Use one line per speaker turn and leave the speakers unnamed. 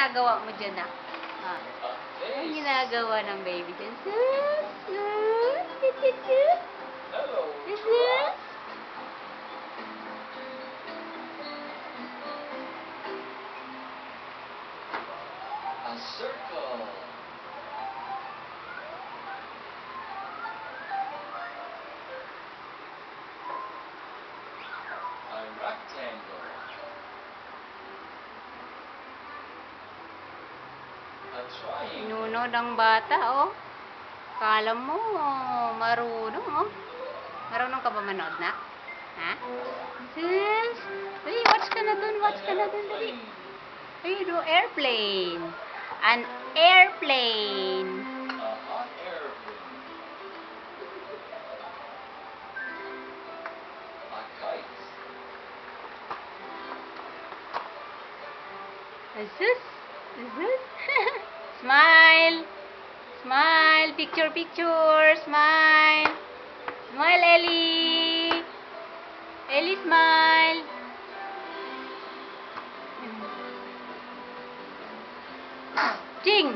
ginagawa mo dyan, ah? Ah. Anong ginagawa ng baby dyan? Sus! Sus! Sus! Sus!
Hello.
Sus!
A circle. A rectangle. A triangle.
Nunod ang bata, oh. Kala mo, marunong, oh. Marunong ka ba manood na? Ha? Sus! Uy, watch ka na dun, watch ka na dun, dali. Ay, do airplane. An airplane.
A hot airplane. A kite.
Asus! Asus! Smile! Smile! Picture, picture! Smile! Smile, Ellie! Ellie, smile! Ching!